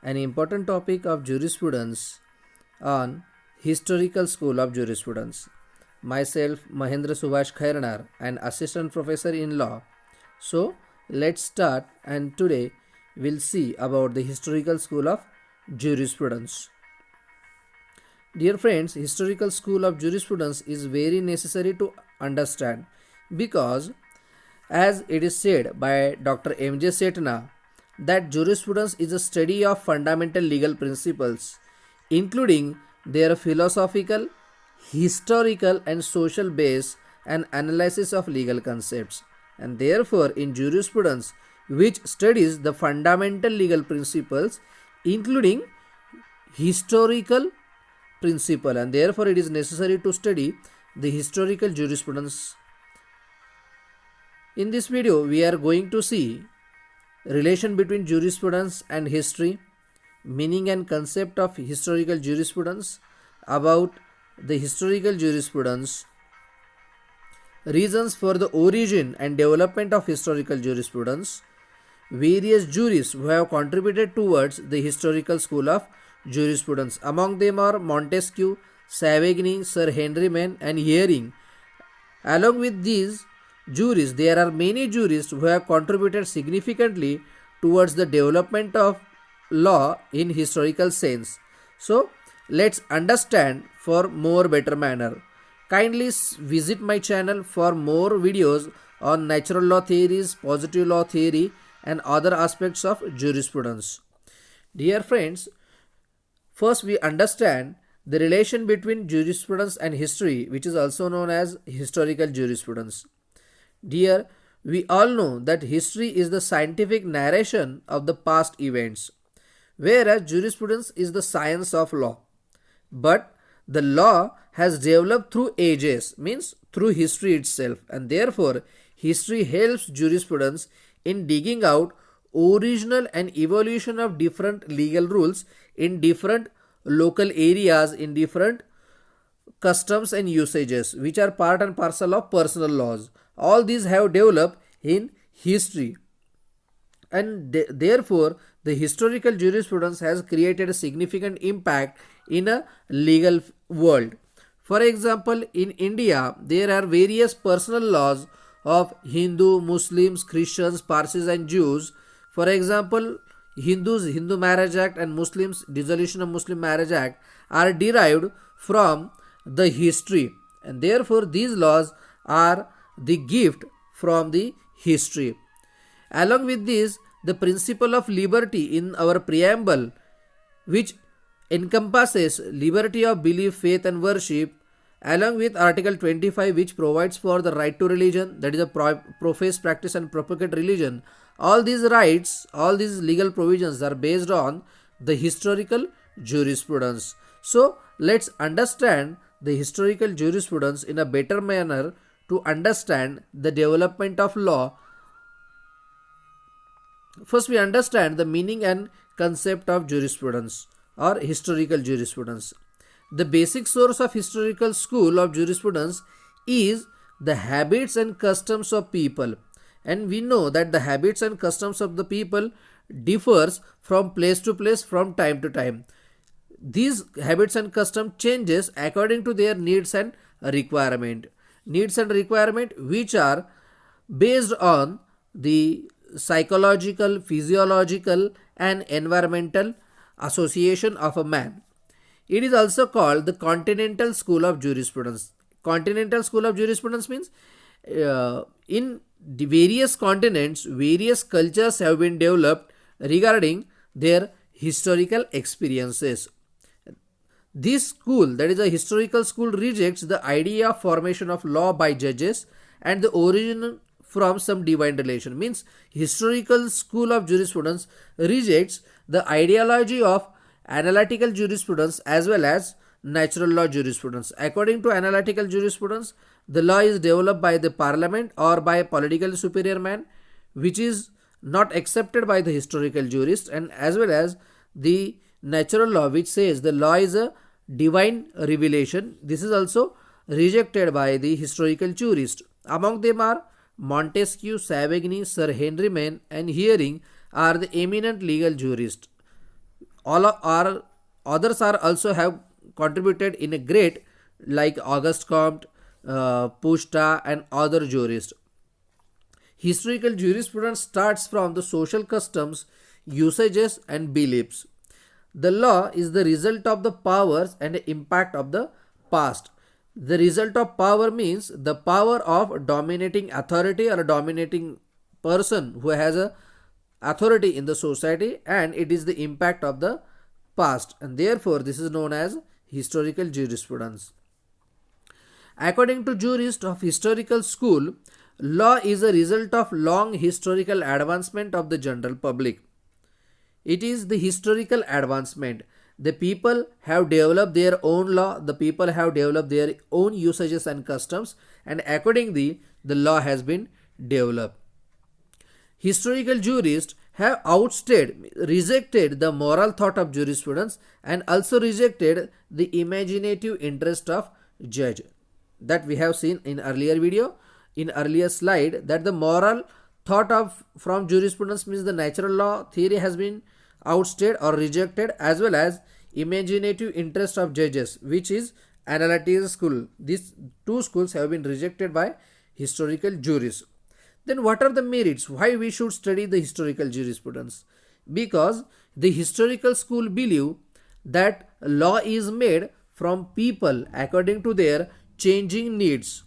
an important topic of jurisprudence on Historical School of Jurisprudence. Myself, Mahendra Subhash Khairnar, an assistant professor in law. So, let's start, and today we'll see about the Historical School of Jurisprudence. Dear friends, Historical School of Jurisprudence is very necessary to understand because, as it is said by Dr. M.J. Setna, that jurisprudence is a study of fundamental legal principles, including their philosophical, historical, and social base and analysis of legal concepts. And therefore, in jurisprudence, which studies the fundamental legal principles, including historical principle, and therefore it is necessary to study the historical jurisprudence. In this video, we are going to see relation between jurisprudence and history, meaning and concept of historical jurisprudence, about the historical jurisprudence, reasons for the origin and development of historical jurisprudence, various jurists who have contributed towards the historical school of jurisprudence. Among them are Montesquieu, Savigny, Sir Henry Maine, and Heering. Along with these jurists, there are many jurists who have contributed significantly towards the development of law in historical sense. So, let's understand for more better manner. Kindly visit my channel for more videos on natural law theories, positive law theory, and other aspects of jurisprudence. Dear friends, first we understand the relation between jurisprudence and history, which is also known as historical jurisprudence. Dear, we all know that history is the scientific narration of the past events, whereas jurisprudence is the science of law. But the law has developed through ages, means through history itself, and therefore history helps jurisprudence in digging out original and evolution of different legal rules in different local areas, in different customs and usages, which are part and parcel of personal laws. All these have developed in history, and therefore the historical jurisprudence has created a significant impact in a legal world. For example, in India, there are various personal laws of Hindu, Muslims, Christians, Parsis, and Jews. For example, Hindus, Hindu Marriage Act, and Muslims, Dissolution of Muslim Marriage Act, are derived from the history, and therefore these laws are the gift from the history. Along with this, the principle of liberty in our preamble, which encompasses liberty of belief, faith, and worship, along with Article 25, which provides for the right to religion, that is a profess, practice, and propagate religion. All these rights, all these legal provisions are based on the historical jurisprudence. So, let's understand the historical jurisprudence in a better manner to understand the development of law. First, we understand the meaning and concept of jurisprudence or historical jurisprudence. The basic source of historical school of jurisprudence is the habits and customs of people, and we know that the habits and customs of the people differs from place to place, from time to time. These habits and custom changes according to their needs and requirement. Needs and requirement which are based on the psychological, physiological, and environmental association of a man. It is also called the Continental School of Jurisprudence. Continental School of Jurisprudence means in the various continents, various cultures have been developed regarding their historical experiences. This school, that is a historical school, rejects the idea of formation of law by judges and the origin from some divine relation. Means historical school of jurisprudence rejects the ideology of analytical jurisprudence as well as natural law jurisprudence. According to analytical jurisprudence, the law is developed by the parliament or by a political superior man, which is not accepted by the historical jurist, and as well as the natural law, which says the law is a divine revelation. This is also rejected by the historical jurist. Among them are Montesquieu, Savigny, Sir Henry Maine, and Heering are the eminent legal jurists. All are others are also have contributed in a great, like Auguste Comte, Pushta, and other jurists. Historical jurisprudence starts from the social customs, usages, and beliefs. The law is the result of the powers and impact of the past. The result of power means the power of dominating authority or a dominating person who has a authority in the society, and it is the impact of the past, and therefore this is known as historical jurisprudence. According to jurists of historical school, law is a result of long historical advancement of the general public. It is the historical advancement. The people have developed their own law, the people have developed their own usages and customs, and accordingly, the law has been developed. Historical jurists have rejected the moral thought of jurisprudence and also rejected the imaginative interest of judge. That we have seen in earlier video, in earlier slide, that the moral thought of from jurisprudence means the natural law theory has been outstayed or rejected, as well as imaginative interest of judges, which is analytical school. These two schools have been rejected by historical jurists. Then what are the merits? Why we should study the historical jurisprudence? Because the historical school believe that law is made from people according to their changing needs.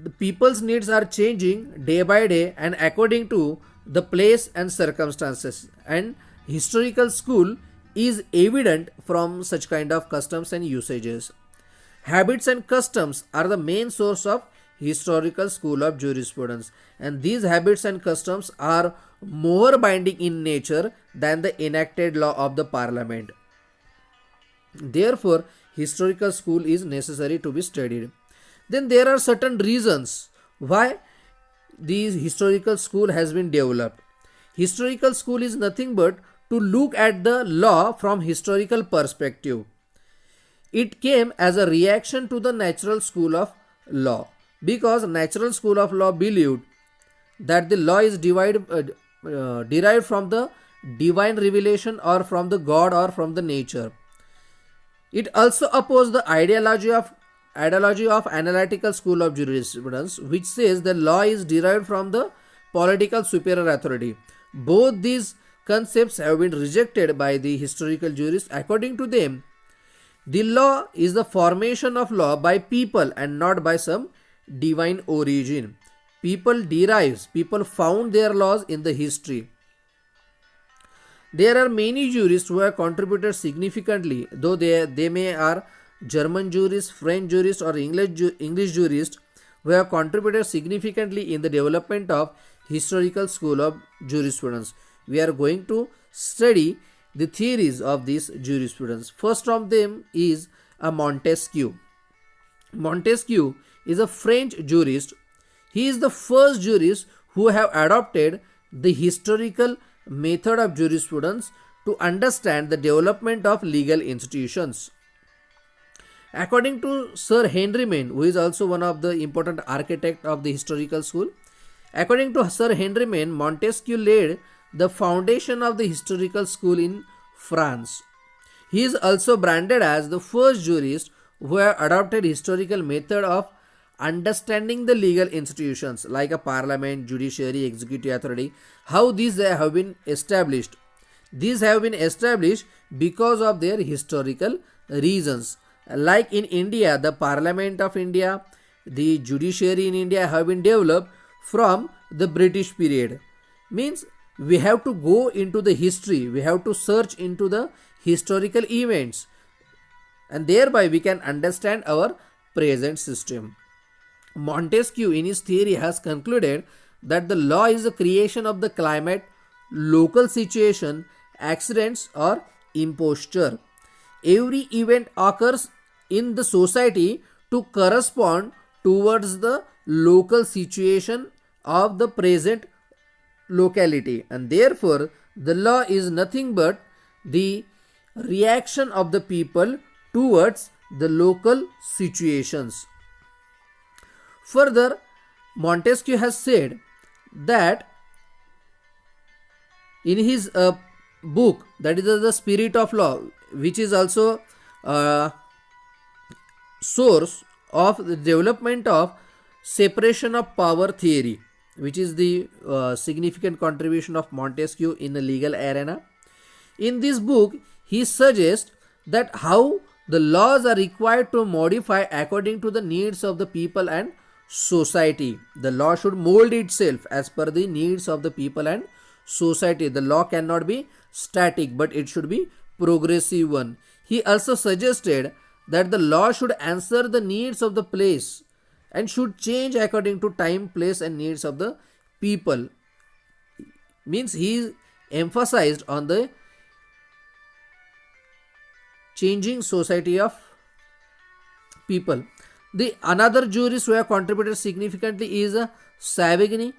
The people's needs are changing day by day and according to the place and circumstances, and historical school is evident from such kind of customs and usages. Habits and customs are the main source of historical school of jurisprudence, and these habits and customs are more binding in nature than the enacted law of the parliament. Therefore, historical school is necessary to be studied. Then there are certain reasons why this historical school has been developed. Historical school is nothing but to look at the law from historical perspective. It came as a reaction to the natural school of law, because natural school of law believed that the law is derived from the divine revelation or from the God or from the nature. It also opposed the ideology of analytical school of jurisprudence, which says the law is derived from the political superior authority. Both these concepts have been rejected by the historical jurists. According to them, the law is the formation of law by people and not by some divine origin. People found their laws in the history. There are many jurists who have contributed significantly, though they may are German jurists, French jurists, or English jurists, who have contributed significantly in the development of historical school of jurisprudence. We are going to study the theories of this jurisprudence. First of them is a Montesquieu. Montesquieu is a French jurist. He is the first jurist who have adopted the historical method of jurisprudence to understand the development of legal institutions. According to Sir Henry Maine, who is also one of the important architect of the historical school, according to Sir Henry Maine, Montesquieu laid the foundation of the historical school in France. He is also branded as the first jurist who have adopted historical method of understanding the legal institutions like a parliament, judiciary, executive authority, how these have been established. These have been established because of their historical reasons. Like in India, the Parliament of India, the judiciary in India have been developed from the British period. Means we have to go into the history, we have to search into the historical events, and thereby we can understand our present system. Montesquieu in his theory has concluded that the law is a creation of the climate, local situation, accidents or imposture. Every event occurs in the society to correspond towards the local situation of the present locality, and therefore the law is nothing but the reaction of the people towards the local situations. Further, Montesquieu has said that in his book, that is the Spirit of Law, which is also source of the development of separation of power theory, which is the significant contribution of Montesquieu in the legal arena. In this book, he suggests that how the laws are required to modify according to the needs of the people and society. The law should mold itself as per the needs of the people and society. The law cannot be static, but it should be progressive one. He also suggested that the law should answer the needs of the place and should change according to time, place and needs of the people. Means he emphasized on the changing society of people. The another jurist who have contributed significantly is Savigny.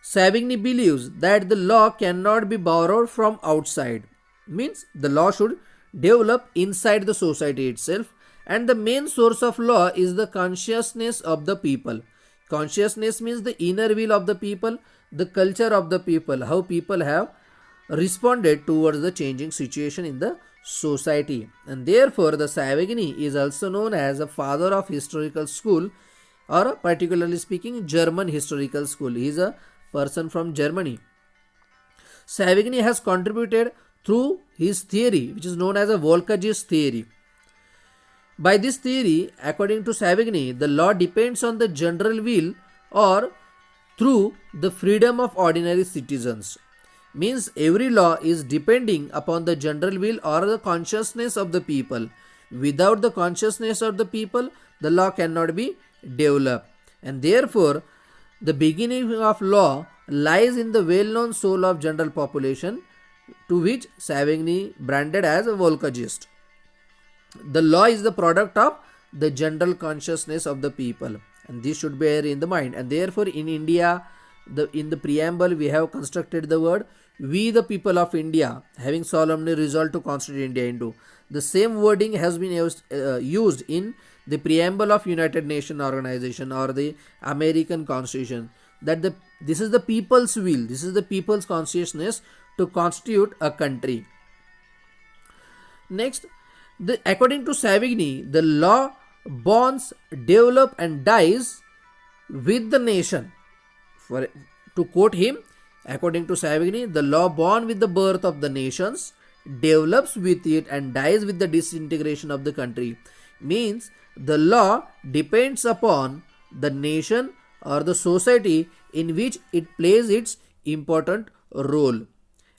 Savigny believes that the law cannot be borrowed from outside. Means the law should develop inside the society itself, and the main source of law is the consciousness of the people. Consciousness means the inner will of the people, the culture of the people, how people have responded towards the changing situation in the society. And therefore the Savigny is also known as a father of historical school, or particularly speaking German historical school. He is a person from Germany. Savigny has contributed through his theory, which is known as a Volkagist theory. By this theory, according to Savigny, the law depends on the general will or through the freedom of ordinary citizens. Means every law is depending upon the general will or the consciousness of the people. Without the consciousness of the people, the law cannot be developed. And therefore, the beginning of law lies in the well-known soul of general population, to which Savigny branded as a Volkagist. The law is the product of the general consciousness of the people, and this should bear in the mind. And therefore in India, in the preamble we have constructed the word "we the people of India having solemnly resolved to constitute India into." The same wording has been used in the preamble of United Nations Organization or the American Constitution, that this is the people's will, this is the people's consciousness to constitute a country. Next, according to Savigny, the law bonds, develop and dies with the nation. To quote him, according to Savigny, the law born with the birth of the nations, develops with it and dies with the disintegration of the country. Means the law depends upon the nation or the society in which it plays its important role.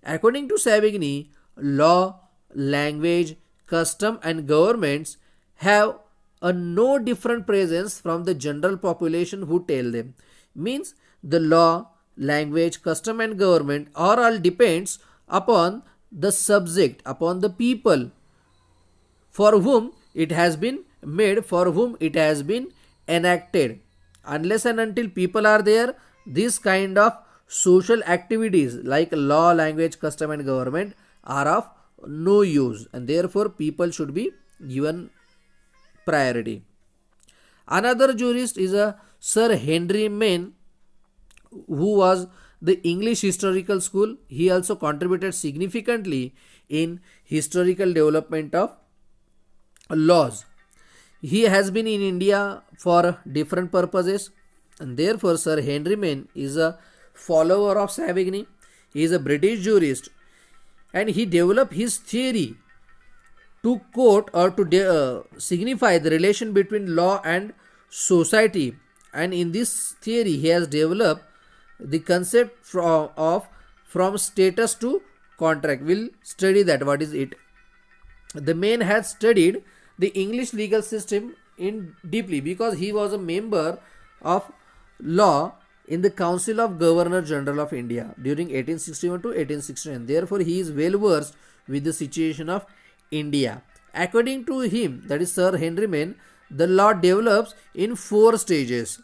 According to Savigny, law, language, custom and governments have a no different presence from the general population who tell them. Means the law, language, custom and government are all depends upon the subject, upon the people for whom it has been made, for whom it has been enacted. Unless and until people are there, this kind of social activities like law, language, custom and government are of no use, and therefore people should be given priority. Another jurist is a Sir Henry Maine, who was the English historical school. He also contributed significantly in historical development of laws. He has been in India for different purposes, and therefore Sir Henry Maine is a follower of Savigny. He is a British jurist, and he developed his theory to quote or to signify the relation between law and society. And in this theory, he has developed the concept from status to contract. We'll study that. What is it? The man has studied the English legal system in deeply because he was a member of law in the Council of Governor General of India during 1861 to 1869. Therefore, he is well versed with the situation of India. According to him, that is Sir Henry Maine, the law develops in 4 stages.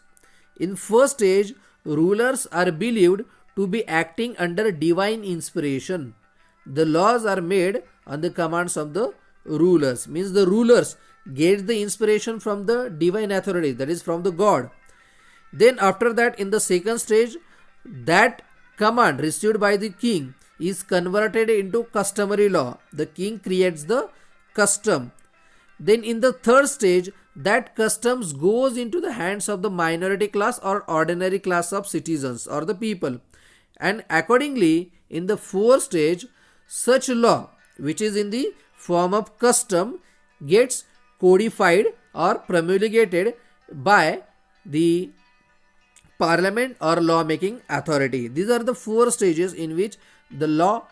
In first stage, rulers are believed to be acting under divine inspiration. The laws are made on the commands of the rulers. Means the rulers get the inspiration from the divine authority, that is from the God. Then after that, in the second stage, that command received by the king is converted into customary law. The king creates the custom. Then in the third stage, that customs goes into the hands of the minority class or ordinary class of citizens or the people. And accordingly, in the fourth stage, such law which is in the form of custom gets codified or promulgated by the parliament or lawmaking authority. These are the four stages in which the law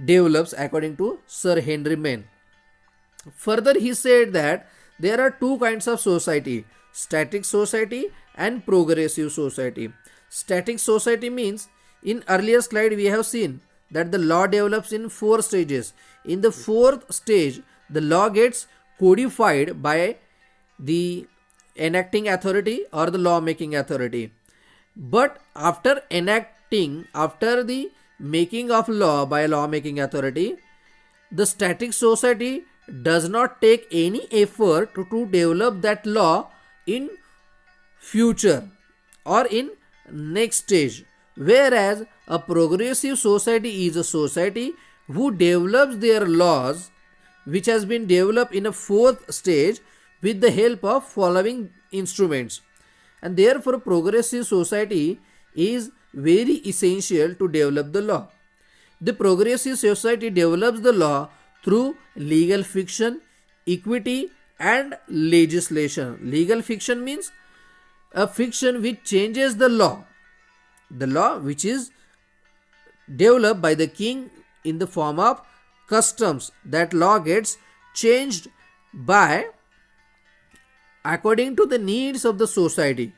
develops according to Sir Henry Maine. Further, he said that there are two kinds of society: static society and progressive society. Static society means, in earlier slide we have seen that the law develops in four stages. In the fourth stage, the law gets codified by the enacting authority or the lawmaking authority. But after the making of law by lawmaking authority, the static society does not take any effort to develop that law in future or in next stage, whereas a progressive society is a society who develops their laws which has been developed in a fourth stage with the help of following instruments. And therefore progressive society is very essential to develop the law. The progressive society develops the law through legal fiction, equity and legislation. Legal fiction means a fiction which changes the law which is developed by the king in the form of customs. That law gets changed by according to the needs of the society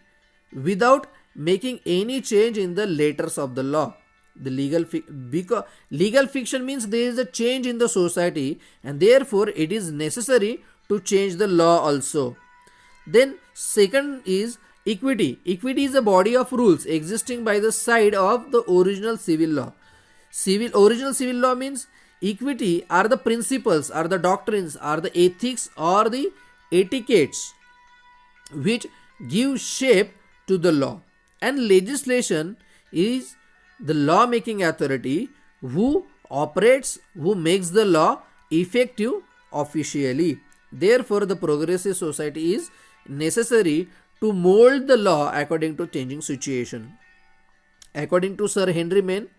without making any change in the letters of the law. The because legal fiction means there is a change in the society and therefore it is necessary to change the law also. Then second is equity. Equity is a body of rules existing by the side of the original civil law. Original civil law means equity are the principles, are the doctrines, are the ethics or the etiquettes which give shape to the law. And legislation is the law making authority who operates, who makes the law effective officially. Therefore, the progressive society is necessary to mold the law according to changing situation. According to Sir Henry Maine,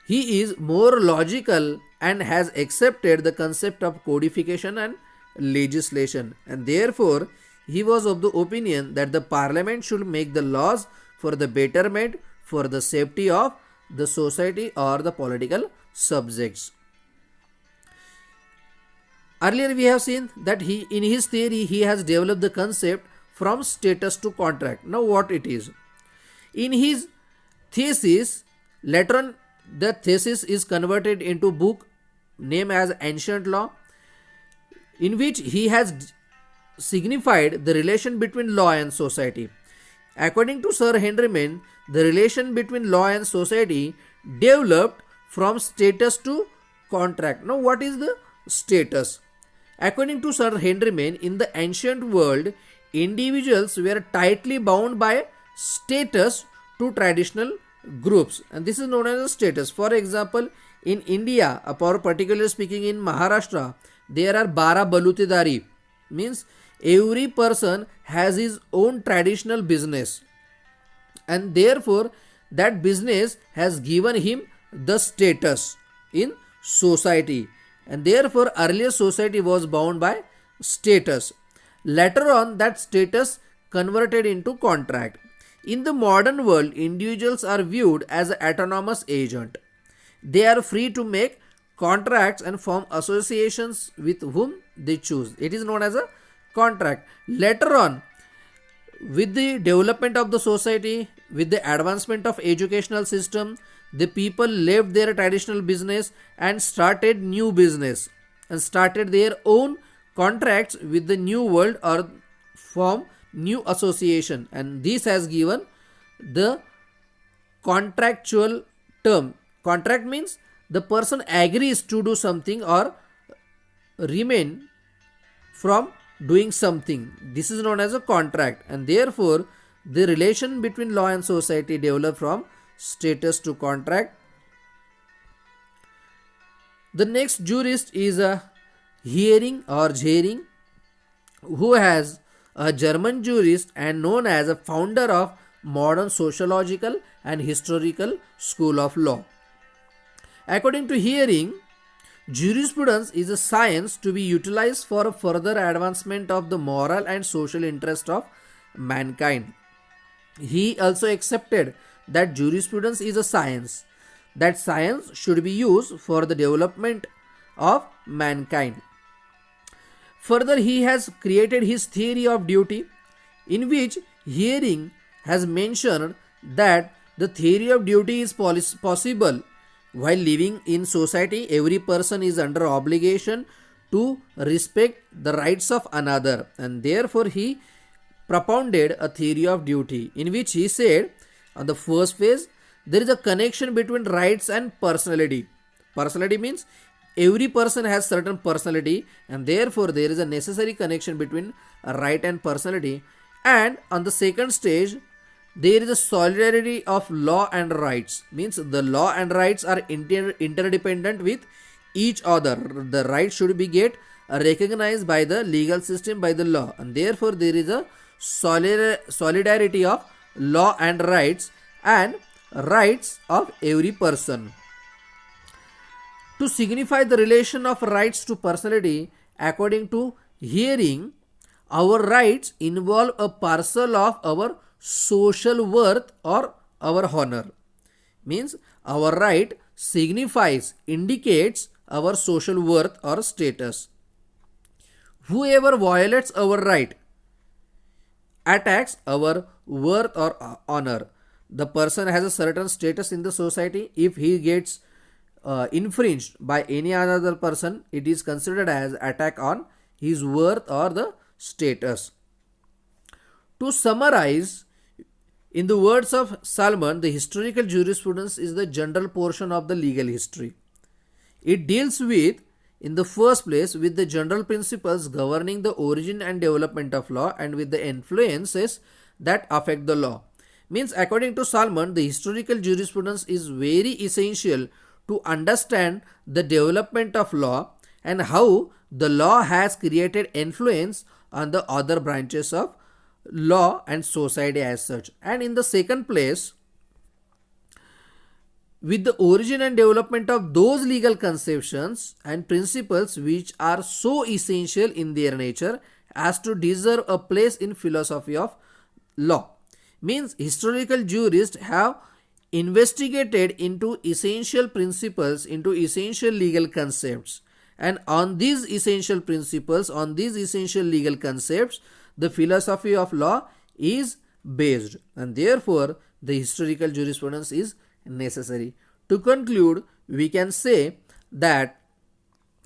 he is more logical and has accepted the concept of codification and legislation, and therefore he was of the opinion that the parliament should make the laws for the betterment, for the safety of the society or the political subjects. Earlier we have seen that in his theory he has developed the concept from status to contract. Now what it is? In his thesis, later on the thesis is converted into book named as Ancient Law, in which he has signified the relation between law and society. According to Sir Henry Maine, the relation between law and society developed from status to contract. Now what is the status? According to Sir Henry Maine, in the ancient world, individuals were tightly bound by status to traditional groups, and this is known as a status. For example, in India, or particularly speaking in Maharashtra, there are Bara Balutedari, means every person has his own traditional business, and therefore that business has given him the status in society, and therefore earlier society was bound by status. Later on, that status converted into contract. In the modern world, individuals are viewed as an autonomous agent. They are free to make contracts and form associations with whom they choose. It is known as a contract. Later on, with the development of the society, with the advancement of educational system, the people left their traditional business and started new business and started their own contracts with the new world or form new association, and this has given the contractual term. Contract means the person agrees to do something or remain from doing something. This is known as a contract, and therefore the relation between law and society developed from status to contract. The next jurist is a Hering or Zhering, who has a German jurist and known as a founder of modern sociological and historical school of law. According to Hering, jurisprudence is a science to be utilized for a further advancement of the moral and social interest of mankind. He also accepted that jurisprudence is a science, that science should be used for the development of mankind. Further, he has created his theory of duty, in which Hering has mentioned that the theory of duty is possible. While living in society, every person is under obligation to respect the rights of another, and therefore he propounded a theory of duty, in which he said, on the first phase, there is a connection between rights and personality. Personality means every person has certain personality, and therefore there is a necessary connection between a right and personality. And on the second stage, there is a solidarity of law and rights, means the law and rights are interdependent with each other. The right should be get recognized by the legal system, by the law, and therefore there is a solidarity of law and rights of every person. To signify the relation of rights to personality, according to Hering, our rights involve a parcel of our social worth or our honor. Means our right signifies, indicates our social worth or status. Whoever violates our right attacks our worth or honor. The person has a certain status in the society. If he gets infringed by any other person, it is considered as attack on his worth or the status. To summarize, in the words of Salmon, the historical jurisprudence is the general portion of the legal history. It deals with, in the first place, with the general principles governing the origin and development of law and with the influences that affect the law. Means, according to Salmon, the historical jurisprudence is very essential to understand the development of law and how the law has created influence on the other branches of law and society as such. And in the second place, with the origin and development of those legal conceptions and principles which are so essential in their nature as to deserve a place in philosophy of law. Means historical jurists have investigated into essential principles, into essential legal concepts, and on these essential principles, on these essential legal concepts, the philosophy of law is based, and therefore the historical jurisprudence is necessary. To conclude, we can say that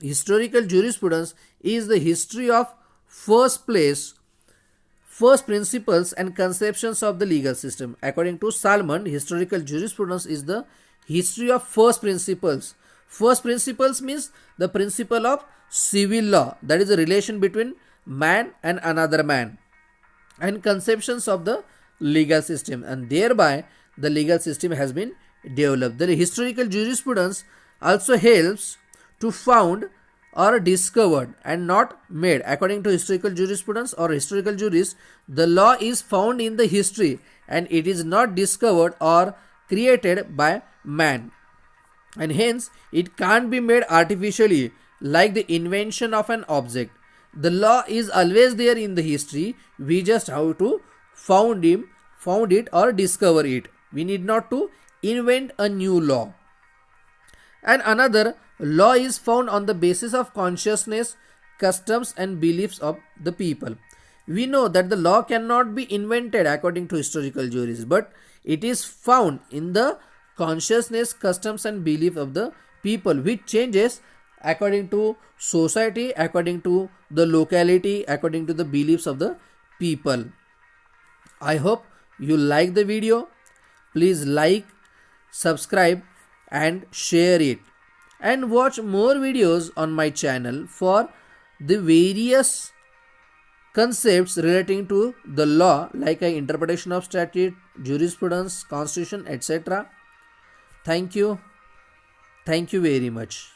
historical jurisprudence is the history of first principles and conceptions of the legal system. According to Salmon, historical jurisprudence is the history of first principles. First principles means the principle of civil law, that is the relation between man and another man, and conceptions of the legal system, and thereby the legal system has been developed. The historical jurisprudence also helps to found or discovered and not made. According to historical jurisprudence or historical jurists, the law is found in the history and it is not discovered or created by man, and hence it can't be made artificially like the invention of an object. The law is always there in the history. We just have to found it or discover it. We need not to invent a new law. And another, law is found on the basis of consciousness, customs and beliefs of the people. We know that the law cannot be invented according to historical jurists, but it is found in the consciousness, customs and belief of the people, which changes according to society, according to the locality, according to the beliefs of the people. I hope you like the video. Please like, subscribe and share it, and watch more videos on my channel for the various concepts relating to the law, like interpretation of statute, jurisprudence, constitution, etc. Thank you very much.